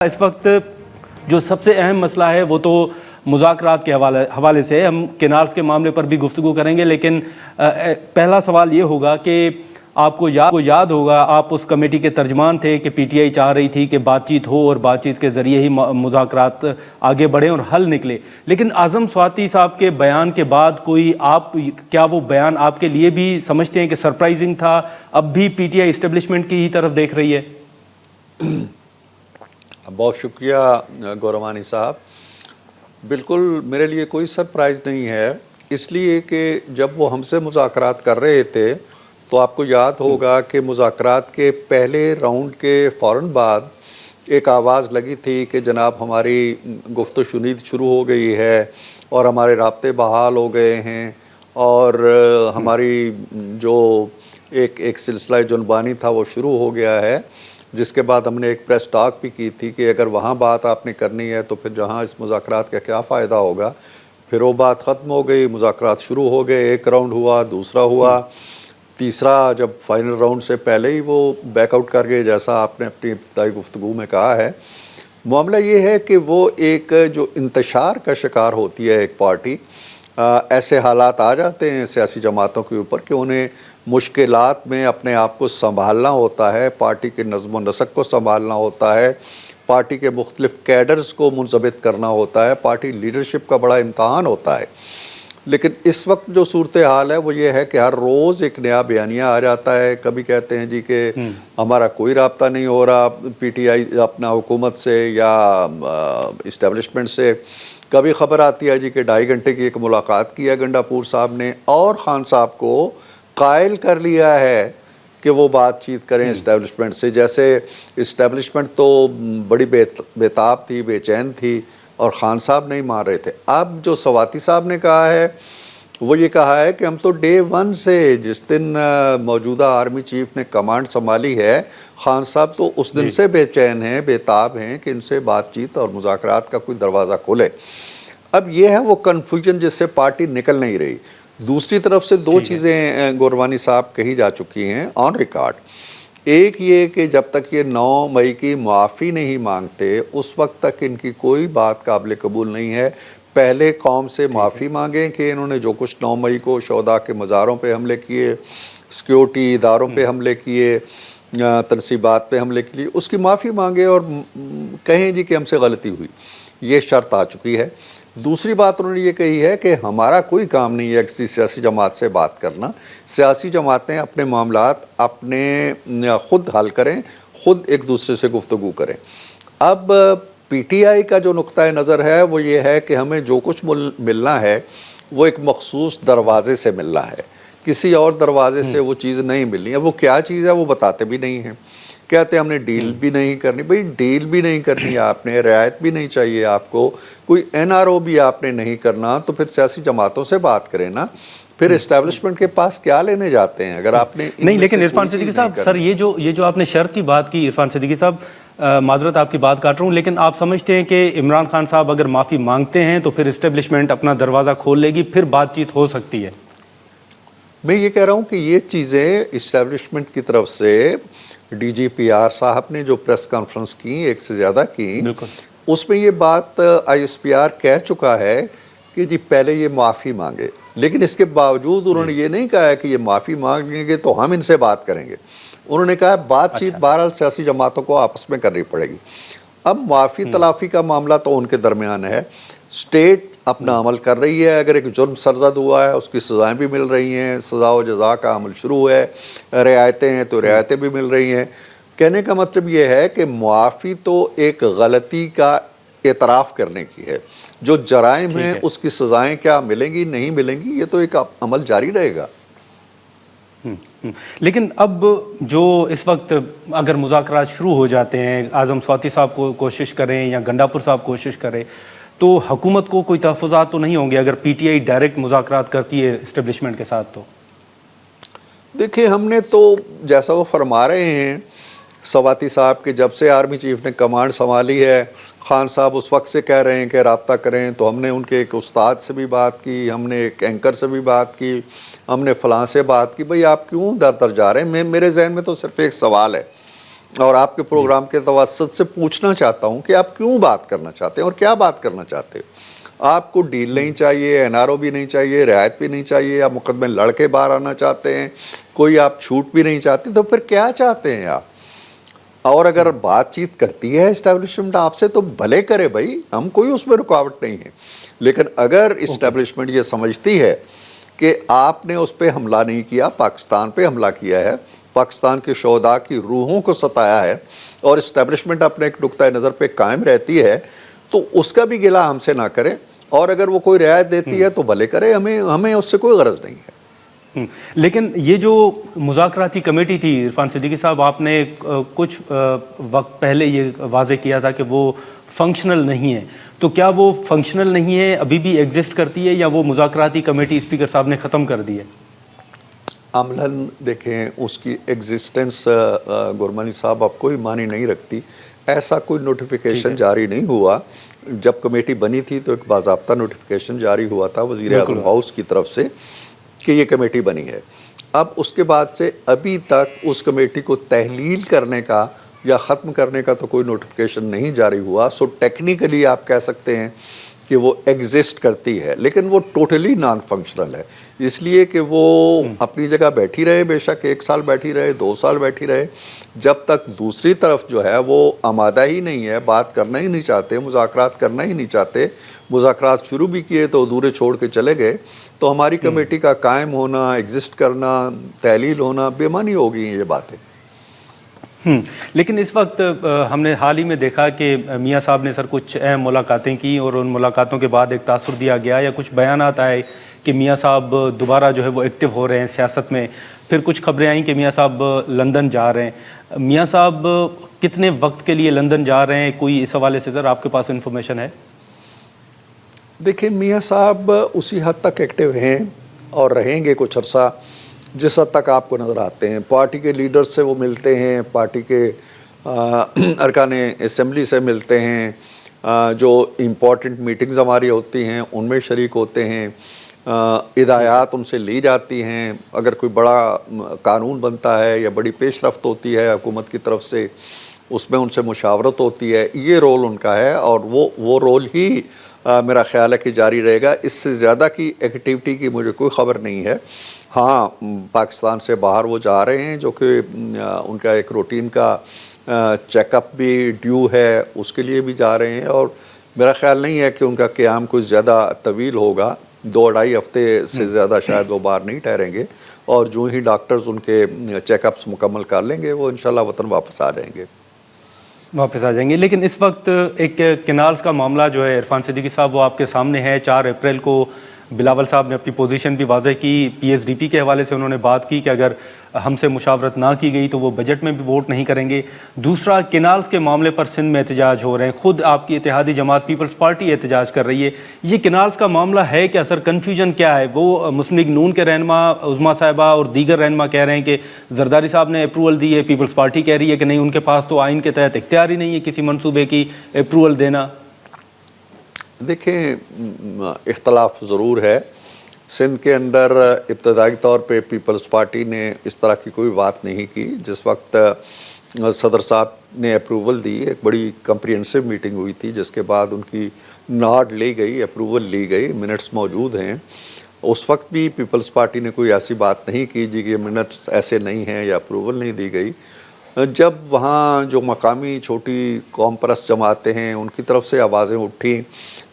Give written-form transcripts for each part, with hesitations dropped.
اس وقت جو سب سے اہم مسئلہ ہے وہ تو مذاکرات کے حوالے سے ہم کنارز کے معاملے پر بھی گفتگو کریں گے، لیکن پہلا سوال یہ ہوگا کہ آپ کو یاد ہوگا آپ اس کمیٹی کے ترجمان تھے کہ پی ٹی آئی چاہ رہی تھی کہ بات چیت ہو اور بات چیت کے ذریعے ہی مذاکرات آگے بڑھیں اور حل نکلے، لیکن اعظم سواتی صاحب کے بیان کے بعد کیا وہ بیان آپ کے لیے بھی سمجھتے ہیں کہ سرپرائزنگ تھا؟ اب بھی پی ٹی آئی اسٹیبلشمنٹ کی ہی طرف دیکھ رہی ہے؟ بہت شکریہ گورمانی صاحب. بالکل میرے لیے کوئی سرپرائز نہیں ہے، اس لیے کہ جب وہ ہم سے مذاکرات کر رہے تھے تو آپ کو یاد ہوگا کہ مذاکرات کے پہلے راؤنڈ کے فوراً بعد ایک آواز لگی تھی کہ جناب ہماری گفت و شنید شروع ہو گئی ہے اور ہمارے رابطے بحال ہو گئے ہیں، اور ہماری جو ایک سلسلہ جنبانی تھا وہ شروع ہو گیا ہے، جس کے بعد ہم نے ایک پریس ٹاک بھی کی تھی کہ اگر وہاں بات آپ نے کرنی ہے تو پھر جہاں اس مذاکرات کا کیا فائدہ ہوگا. پھر وہ بات ختم ہو گئی، مذاکرات شروع ہو گئے، ایک راؤنڈ ہوا، دوسرا ہوا، تیسرا جب فائنل راؤنڈ سے پہلے ہی وہ بیک آؤٹ کر گئے جیسا آپ نے اپنی ابتدائی گفتگو میں کہا ہے. معاملہ یہ ہے کہ وہ ایک جو انتشار کا شکار ہوتی ہے ایک پارٹی، ایسے حالات آ جاتے ہیں سیاسی جماعتوں کے اوپر کہ انہیں مشکلات میں اپنے آپ کو سنبھالنا ہوتا ہے، پارٹی کے نظم و نسق کو سنبھالنا ہوتا ہے، پارٹی کے مختلف کیڈرز کو منضبط کرنا ہوتا ہے، پارٹی لیڈرشپ کا بڑا امتحان ہوتا ہے. لیکن اس وقت جو صورتحال ہے وہ یہ ہے کہ ہر روز ایک نیا بیانیہ آ جاتا ہے. کبھی کہتے ہیں جی کہ ہمارا کوئی رابطہ نہیں ہو رہا پی ٹی آئی اپنا حکومت سے یا اسٹیبلشمنٹ سے. کبھی خبر آتی ہے جی کہ 2.5 گھنٹے کی ایک ملاقات کی ہے گنڈاپور صاحب نے اور خان صاحب کو قائل کر لیا ہے کہ وہ بات چیت کریں اسٹیبلشمنٹ سے. جیسے اسٹیبلشمنٹ تو بڑی بےتاب تھی، بے چین تھی اور خان صاحب نہیں مان رہے تھے. اب جو سواتی صاحب نے کہا ہے وہ یہ کہا ہے کہ ہم تو ڈے 1 سے جس دن موجودہ آرمی چیف نے کمانڈ سنبھالی ہے، خان صاحب تو اس دن سے بے چین ہیں، بےتاب ہیں کہ ان سے بات چیت اور مذاکرات کا کوئی دروازہ کھولے. اب یہ ہے وہ کنفیوژن جس سے پارٹی نکل نہیں رہی. دوسری طرف سے دو چیزیں گوروانی صاحب کہی جا چکی ہیں آن ریکارڈ. ایک یہ کہ جب تک یہ 9 مئی کی معافی نہیں مانگتے اس وقت تک ان کی کوئی بات قابل قبول نہیں ہے. پہلے قوم سے معافی مانگیں کہ انہوں نے جو کچھ 9 مئی کو شہداء کے مزاروں پہ حملے کیے، سیکیورٹی اداروں پہ حملے کیے، تنصیبات پہ حملے کیے، اس کی معافی مانگے اور کہیں جی کہ ہم سے غلطی ہوئی. یہ شرط آ چکی ہے. دوسری بات انہوں نے یہ کہی ہے کہ ہمارا کوئی کام نہیں ہے کسی سیاسی جماعت سے بات کرنا. سیاسی جماعتیں اپنے معاملات اپنے خود حل کریں، خود ایک دوسرے سے گفتگو کریں. اب پی ٹی آئی کا جو نقطہ نظر ہے وہ یہ ہے کہ ہمیں جو کچھ ملنا ہے وہ ایک مخصوص دروازے سے ملنا ہے، کسی اور دروازے سے وہ چیز نہیں ملنی ہے. وہ کیا چیز ہے وہ بتاتے بھی نہیں ہیں. کہتے ہیں ہم نے ڈیل بھی نہیں کرنی. بھئی ڈیل بھی نہیں کرنی آپ نے، رعایت بھی نہیں چاہیے آپ کو، کوئی این آر او بھی آپ نے نہیں کرنا، تو پھر سیاسی جماعتوں سے بات کریں نا. پھر اسٹیبلشمنٹ کے پاس کیا لینے جاتے ہیں اگر آپ نے نہیں. لیکن عرفان صدیقی صاحب سر یہ جو آپ نے شرط کی بات کی، عرفان صدیقی صاحب معذرت آپ کی بات کاٹ رہا ہوں، لیکن آپ سمجھتے ہیں کہ عمران خان صاحب اگر معافی مانگتے ہیں تو پھر اسٹیبلشمنٹ اپنا دروازہ کھول لے گی، پھر بات چیت ہو سکتی ہے؟ میں یہ کہہ رہا ہوں کہ یہ چیزیں اسٹیبلشمنٹ کی طرف سے ڈی جی پی آر صاحب نے جو پریس کانفرنس کی، ایک سے زیادہ کی، اس میں یہ بات آئی ایس پی آر کہہ چکا ہے کہ جی پہلے یہ معافی مانگے. لیکن اس کے باوجود انہوں نے یہ نہیں کہا ہے کہ یہ معافی مانگیں گے تو ہم ان سے بات کریں گے. انہوں نے کہا بات چیت بہرحال سیاسی جماعتوں کو آپس میں کرنی پڑے گی. اب معافی تلافی کا معاملہ تو ان کے درمیان ہے. اسٹیٹ اپنا عمل کر رہی ہے. اگر ایک جرم سرزد ہوا ہے اس کی سزائیں بھی مل رہی ہیں، سزا و جزا کا عمل شروع ہے، رعایتیں ہیں تو رعایتیں بھی مل رہی ہیں. کہنے کا مطلب یہ ہے کہ معافی تو ایک غلطی کا اعتراف کرنے کی ہے. جو جرائم ہیں اس کی سزائیں کیا ملیں گی نہیں ملیں گی، یہ تو ایک عمل جاری رہے گا. لیکن اب جو اس وقت اگر مذاکرات شروع ہو جاتے ہیں، اعظم سواتی صاحب کو کوشش کریں یا گنڈاپور صاحب کوشش کریں، تو حکومت کو کوئی تحفظات تو نہیں ہوں گے اگر پی ٹی آئی ڈائریکٹ مذاکرات کرتی ہے اسٹیبلشمنٹ کے ساتھ؟ تو دیکھیں ہم نے تو جیسا وہ فرما رہے ہیں سواتی صاحب کہ جب سے آرمی چیف نے کمانڈ سنبھالی ہے، خان صاحب اس وقت سے کہہ رہے ہیں کہ رابطہ کریں. تو ہم نے ان کے ایک استاد سے بھی بات کی، ہم نے ایک اینکر سے بھی بات کی، ہم نے فلاں سے بات کی. بھئی آپ کیوں در در جا رہے ہیں؟ میرے ذہن میں تو صرف ایک سوال ہے اور آپ کے پروگرام کے توسط سے پوچھنا چاہتا ہوں کہ آپ کیوں بات کرنا چاہتے ہیں اور کیا بات کرنا چاہتے ہیں؟ آپ کو ڈیل نہیں چاہیے، NRO بھی نہیں چاہیے، رعایت بھی نہیں چاہیے، آپ مقدمے لڑ کے باہر آنا چاہتے ہیں، کوئی آپ چھوٹ بھی نہیں چاہتے، تو پھر کیا چاہتے ہیں آپ؟ اور اگر بات چیت کرتی ہے اسٹیبلشمنٹ آپ سے تو بھلے کرے بھائی، ہم کوئی اس میں رکاوٹ نہیں ہے، لیکن اگر اسٹیبلشمنٹ یہ سمجھتی ہے کہ آپ نے اس پہ حملہ نہیں کیا، پاکستان پہ حملہ کیا ہے، پاکستان کے شہداء کی روحوں کو ستایا ہے، اور اسٹیبلشمنٹ اپنے ایک نقطۂ نظر پہ قائم رہتی ہے، تو اس کا بھی گلہ ہم سے نہ کریں، اور اگر وہ کوئی رعایت دیتی ہے تو بھلے کرے، ہمیں اس سے کوئی غرض نہیں ہے۔ لیکن یہ جو مذاکراتی کمیٹی تھی عرفان صدیقی صاحب، آپ نے کچھ وقت پہلے یہ واضح کیا تھا کہ وہ فنکشنل نہیں ہے، تو کیا وہ فنکشنل نہیں ہے، ابھی بھی ایگزسٹ کرتی ہے، یا وہ مذاکراتی کمیٹی اسپیکر صاحب نے ختم کر دی ہے؟ عملاً دیکھیں اس کی ایگزسٹنس گورمانی صاحب اب کوئی معنی نہیں رکھتی، ایسا کوئی نوٹیفیکیشن جاری نہیں ہوا۔ جب کمیٹی بنی تھی تو ایک باضابطہ نوٹیفیکیشن جاری ہوا تھا وزیر اعظم ہاؤس کی طرف سے کہ یہ کمیٹی بنی ہے۔ اب اس کے بعد سے ابھی تک اس کمیٹی کو تحلیل کرنے کا یا ختم کرنے کا تو کوئی نوٹیفیکیشن نہیں جاری ہوا، سو ٹیکنیکلی آپ کہہ سکتے ہیں کہ وہ ایگزسٹ کرتی ہے، لیکن وہ ٹوٹلی نان فنکشنل ہے، اس لیے کہ وہ اپنی جگہ بیٹھی رہے، بے شک 1 سال بیٹھی رہے، 2 سال بیٹھی رہے، جب تک دوسری طرف جو ہے وہ آمادہ ہی نہیں ہے، بات کرنا ہی نہیں چاہتے، مذاکرات کرنا ہی نہیں چاہتے، مذاکرات شروع بھی کیے تو ادھورے چھوڑ کے چلے گئے، تو ہماری کمیٹی کا قائم ہونا، ایگزسٹ کرنا، تحلیل ہونا بے معنی ہو گئی ہیں یہ باتیں۔ لیکن اس وقت ہم نے حال ہی میں دیکھا کہ میاں صاحب نے سر کچھ اہم ملاقاتیں کی، اور ان ملاقاتوں کے بعد ایک تاثر دیا گیا یا کچھ بیانات آئے کہ میاں صاحب دوبارہ جو ہے وہ ایکٹیو ہو رہے ہیں سیاست میں، پھر کچھ خبریں آئیں کہ میاں صاحب لندن جا رہے ہیں۔ میاں صاحب کتنے وقت کے لیے لندن جا رہے ہیں، کوئی اس حوالے سے سر آپ کے پاس انفارمیشن ہے؟ دیکھیں میاں صاحب اسی حد تک ایکٹیو ہیں اور رہیں گے کچھ عرصہ جس حد تک آپ کو نظر آتے ہیں، پارٹی کے لیڈر سے وہ ملتے ہیں، پارٹی کے ارکان اسمبلی سے ملتے ہیں، جو امپورٹنٹ میٹنگز ہماری ہوتی ہیں ان میں شریک ہوتے ہیں، ہدایات ان سے لی جاتی ہیں، اگر کوئی بڑا قانون بنتا ہے یا بڑی پیش رفت ہوتی ہے حکومت کی طرف سے اس میں ان سے مشاورت ہوتی ہے، یہ رول ان کا ہے، اور وہ رول ہی میرا خیال ہے کہ جاری رہے گا۔ اس سے زیادہ کی ایکٹیویٹی کی مجھے کوئی خبر نہیں ہے۔ ہاں پاکستان سے باہر وہ جا رہے ہیں، جو کہ ان کا ایک روٹین کا چیک اپ بھی ڈیو ہے، اس کے لیے بھی جا رہے ہیں، اور میرا خیال نہیں ہے کہ ان کا قیام کوئی زیادہ طویل ہوگا، 2-2.5 ہفتے سے زیادہ شاید وہ باہر نہیں ٹھہریں گے، اور جو ہی ڈاکٹرز ان کے چیک اپس مکمل کر لیں گے وہ انشاءاللہ وطن واپس آ جائیں گے۔ لیکن اس وقت ایک کینالز کا معاملہ جو ہے عرفان صدیقی صاحب وہ آپ کے سامنے ہے۔ 4 اپریل کو بلاول صاحب نے اپنی پوزیشن بھی واضح کی، PSDP کے حوالے سے انہوں نے بات کی کہ اگر ہم سے مشاورت نہ کی گئی تو وہ بجٹ میں بھی ووٹ نہیں کریں گے۔ دوسرا، کینالز کے معاملے پر سندھ میں احتجاج ہو رہے ہیں، خود آپ کی اتحادی جماعت پیپلز پارٹی احتجاج کر رہی ہے۔ یہ کینالز کا معاملہ ہے کیا سر؟ کنفیوژن کیا ہے؟ وہ مسلم لیگ نون کے رہنما عظمیٰ صاحبہ اور دیگر رہنما کہہ رہے ہیں کہ زرداری صاحب نے اپروول دی ہے، پیپلز پارٹی کہہ رہی ہے کہ نہیں، ان کے پاس تو آئین کے تحت اختیار ہی نہیں ہے کسی منصوبے کی اپروول دینا۔ دیکھیں اختلاف ضرور ہے، سندھ کے اندر ابتدائی طور پہ پیپلز پارٹی نے اس طرح کی کوئی بات نہیں کی۔ جس وقت صدر صاحب نے اپروول دی، ایک بڑی کمپریہنسو میٹنگ ہوئی تھی جس کے بعد ان کی ناڈ لی گئی، اپروول لی گئی، منٹس موجود ہیں، اس وقت بھی پیپلز پارٹی نے کوئی ایسی بات نہیں کی جی کہ منٹس ایسے نہیں ہیں یا اپروول نہیں دی گئی۔ جب وہاں جو مقامی چھوٹی قوم پرست جماعتیں ہیں ان کی طرف سے آوازیں اٹھیں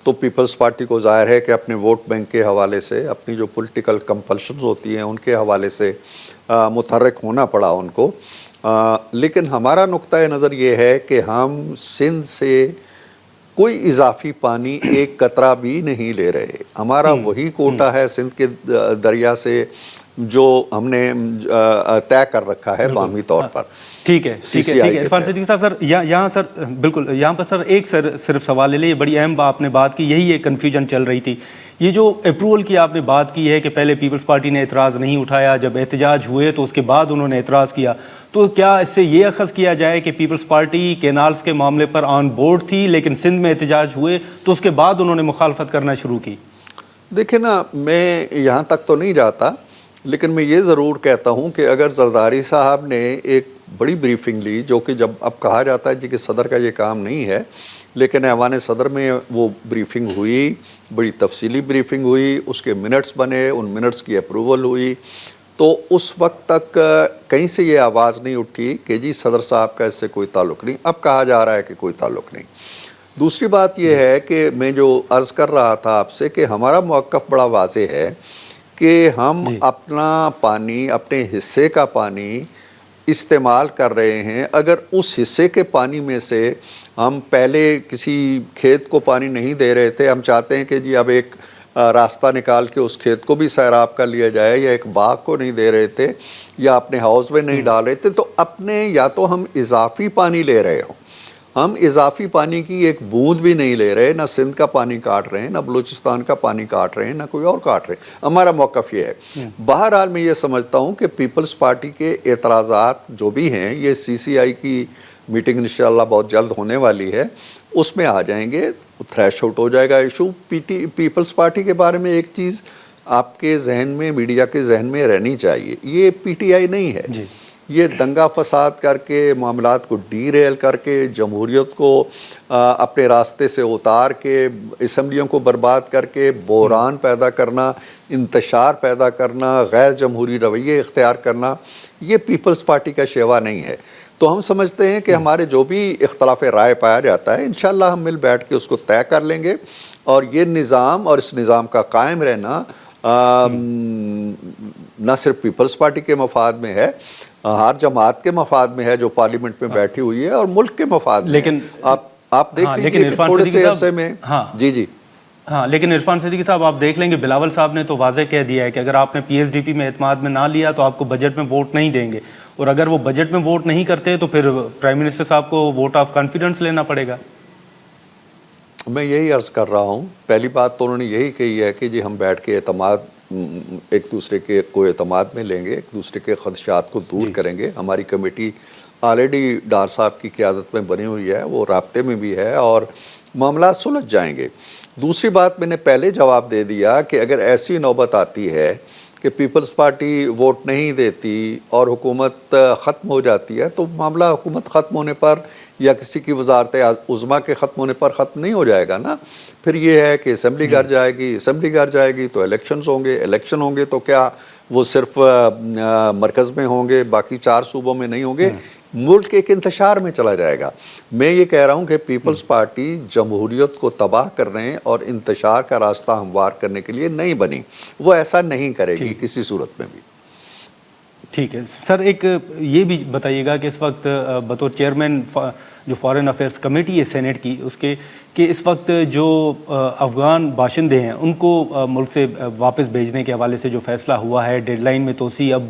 تو پیپلز پارٹی کو ظاہر ہے کہ اپنے ووٹ بینک کے حوالے سے، اپنی جو پولیٹیکل کمپلشنز ہوتی ہیں ان کے حوالے سے متحرک ہونا پڑا ان کو۔ لیکن ہمارا نقطۂ نظر یہ ہے کہ ہم سندھ سے کوئی اضافی پانی ایک قطرہ بھی نہیں لے رہے، ہمارا وہی کوٹا ہے سندھ کے دریا سے جو ہم نے طے کر رکھا ہے باہمی طور پر۔ ٹھیک ہے عرفان صدیقی صاحب، سر یہاں سر بالکل یہاں پر سر ایک صرف سوال لے لیں، یہ بڑی اہم آپ نے بات کی، یہی ایک کنفیوژن چل رہی تھی۔ یہ جو اپروول کی آپ نے بات کی ہے کہ پہلے پیپلز پارٹی نے اعتراض نہیں اٹھایا، جب احتجاج ہوئے تو اس کے بعد انہوں نے اعتراض کیا، تو کیا اس سے یہ اخذ کیا جائے کہ پیپلز پارٹی کینالز کے معاملے پر آن بورڈ تھی لیکن سندھ میں احتجاج ہوئے تو اس کے بعد انہوں نے مخالفت کرنا شروع کی؟ دیکھیں نا، میں یہاں تک تو نہیں جاتا، لیکن میں یہ ضرور کہتا ہوں کہ اگر زرداری صاحب نے ایک بڑی بریفنگ لی، جو کہ جب اب کہا جاتا ہے جی کہ صدر کا یہ کام نہیں ہے، لیکن ایوان صدر میں وہ بریفنگ ہوئی، بڑی تفصیلی بریفنگ ہوئی، اس کے منٹس بنے، ان منٹس کی اپروول ہوئی، تو اس وقت تک کہیں سے یہ آواز نہیں اٹھی کہ جی صدر صاحب کا اس سے کوئی تعلق نہیں۔ اب کہا جا رہا ہے کہ کوئی تعلق نہیں۔ دوسری بات یہ ہے کہ میں جو عرض کر رہا تھا آپ سے کہ ہمارا موقف بڑا واضح ہے کہ ہم اپنا پانی، اپنے حصے کا پانی استعمال کر رہے ہیں۔ اگر اس حصے کے پانی میں سے ہم پہلے کسی کھیت کو پانی نہیں دے رہے تھے، ہم چاہتے ہیں کہ جی اب ایک راستہ نکال کے اس کھیت کو بھی سیراب کر لیا جائے، یا ایک باغ کو نہیں دے رہے تھے، یا اپنے ہاؤس میں نہیں ڈال رہے تھے، تو اپنے یا تو ہم اضافی پانی لے رہے ہوں، ہم اضافی پانی کی ایک بوند بھی نہیں لے رہے، نہ سندھ کا پانی کاٹ رہے ہیں، نہ بلوچستان کا پانی کاٹ رہے ہیں، نہ کوئی اور کاٹ رہے ہیں۔ ہمارا موقف یہ ہے۔ بہرحال میں یہ سمجھتا ہوں کہ پیپلز پارٹی کے اعتراضات جو بھی ہیں، یہ سی سی آئی کی میٹنگ انشاءاللہ بہت جلد ہونے والی ہے، اس میں آ جائیں گے، تھریش آؤٹ ہو جائے گا ایشو۔ پیپلز پارٹی کے بارے میں ایک چیز آپ کے ذہن میں، میڈیا کے ذہن میں رہنی چاہیے، یہ پی ٹی آئی نہیں ہے۔ یہ دنگا فساد کر کے، معاملات کو ڈی ریل کر کے، جمہوریت کو اپنے راستے سے اتار کے، اسمبلیوں کو برباد کر کے، بحران پیدا کرنا، انتشار پیدا کرنا، غیر جمہوری رویے اختیار کرنا، یہ پیپلز پارٹی کا شیوا نہیں ہے۔ تو ہم سمجھتے ہیں کہ ہمارے جو بھی اختلاف رائے پایا جاتا ہے، انشاءاللہ ہم مل بیٹھ کے اس کو طے کر لیں گے، اور یہ نظام اور اس نظام کا قائم رہنا نہ صرف پیپلز پارٹی کے مفاد میں ہے، ہر جماعت کے مفاد میں ہے جو پارلیمنٹ میں بیٹھی ہوئی ہے، اور ملک کے مفاد میں ہے۔ آپ دیکھ لیجیے کہ تھوڑے سے عرصے میں لیکن عرفان صدیقی صاحب، آپ دیکھ لیں گے بلاول صاحب نے تو واضح کہہ دیا ہے کہ اگر آپ نے پی ایس ڈی پی میں اعتماد میں نہ لیا تو آپ کو بجٹ میں ووٹ نہیں دیں گے، اور اگر وہ بجٹ میں ووٹ نہیں کرتے تو پھر پرائم منسٹر صاحب کو ووٹ آف کانفیڈنس لینا پڑے گا۔ میں یہی عرض کر رہا ہوں، پہلی بات تو انہوں نے یہی کہی ہے کہ جی ہم بیٹھ کے ایک دوسرے کے کو اعتماد میں لیں گے، ایک دوسرے کے خدشات کو دور کریں گے۔ ہماری کمیٹی آلریڈی ڈار صاحب کی قیادت میں بنی ہوئی ہے، وہ رابطے میں بھی ہے، اور معاملات سلجھ جائیں گے۔ دوسری بات میں نے پہلے جواب دے دیا کہ اگر ایسی نوبت آتی ہے کہ پیپلز پارٹی ووٹ نہیں دیتی اور حکومت ختم ہو جاتی ہے، تو معاملہ حکومت ختم ہونے پر یا کسی کی وزارت عظمیٰ کے ختم ہونے پر ختم نہیں ہو جائے گا نا۔ پھر یہ ہے کہ اسمبلی گھر جائے گی، اسمبلی گھر جائے گی تو الیکشنز ہوں گے، الیکشن ہوں گے تو کیا وہ صرف مرکز میں ہوں گے، باقی 4 صوبوں میں نہیں ہوں گے، ملک ایک انتشار میں چلا جائے گا۔ میں یہ کہہ رہا ہوں کہ پیپلز پارٹی جمہوریت کو تباہ کرنے اور انتشار کا راستہ ہموار کرنے کے لیے نہیں بنی، وہ ایسا نہیں کرے گی کسی صورت میں بھی۔ ٹھیک ہے سر، ایک یہ بھی بتائیے گا کہ اس وقت بطور چیئرمین جو فارن افیئرس کمیٹی ہے سینیٹ کی، اس کے کہ اس وقت جو افغان باشندے ہیں ان کو ملک سے واپس بھیجنے کے حوالے سے جو فیصلہ ہوا ہے، ڈیڈ لائن میں توسیع اب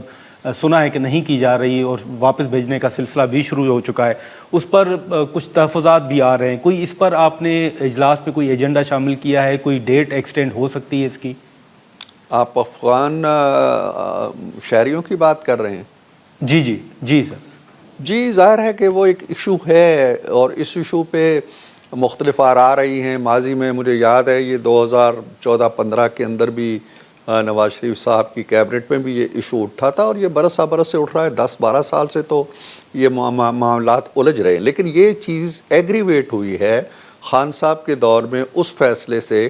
سنا ہے کہ نہیں کی جا رہی، اور واپس بھیجنے کا سلسلہ بھی شروع ہو چکا ہے، اس پر کچھ تحفظات بھی آ رہے ہیں۔ کوئی اس پر آپ نے اجلاس میں کوئی ایجنڈا شامل کیا ہے؟ کوئی ڈیٹ ایکسٹینڈ ہو سکتی ہے اس کی؟ آپ افغان شہریوں کی بات کر رہے ہیں؟ جی سر۔ جی، ظاہر ہے کہ وہ ایک ایشو ہے، اور اس ایشو پہ مختلف آراء آ رہی ہیں۔ ماضی میں مجھے یاد ہے یہ 2014-15 کے اندر بھی نواز شریف صاحب کی کیبنٹ میں بھی یہ ایشو اٹھا تھا، اور یہ برس سے اٹھ رہا ہے، 10-12 سال سے تو یہ معاملات الجھ رہے ہیں۔ لیکن یہ چیز ایگریویٹ ہوئی ہے خان صاحب کے دور میں اس فیصلے سے،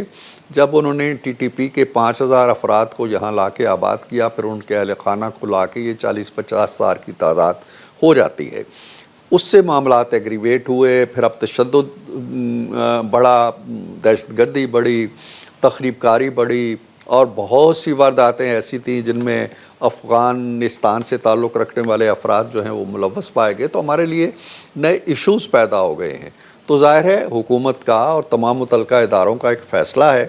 جب انہوں نے ٹی ٹی پی کے 5000 افراد کو یہاں لا کے آباد کیا، پھر ان کے اہل خانہ کو لا کے یہ 40-50 ہزار کی تعداد ہو جاتی ہے۔ اس سے معاملات ایگریویٹ ہوئے، پھر اب تشدد بڑا، دہشت گردی بڑی، تخریب کاری بڑی، اور بہت سی وارداتیں ایسی تھیں جن میں افغانستان سے تعلق رکھنے والے افراد جو ہیں وہ ملوث پائے گئے، تو ہمارے لیے نئے ایشوز پیدا ہو گئے ہیں۔ تو ظاہر ہے حکومت کا اور تمام متعلقہ اداروں کا ایک فیصلہ ہے،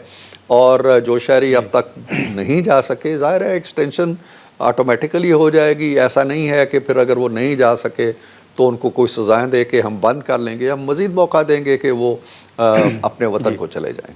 اور جو شہری اب تک نہیں جا سکے، ظاہر ہے ایکسٹینشن آٹومیٹیکلی ہو جائے گی۔ ایسا نہیں ہے کہ پھر اگر وہ نہیں جا سکے تو ان کو کوئی سزائیں دے کے ہم بند کر لیں گے، ہم مزید موقع دیں گے کہ وہ اپنے وطن کو چلے جائیں۔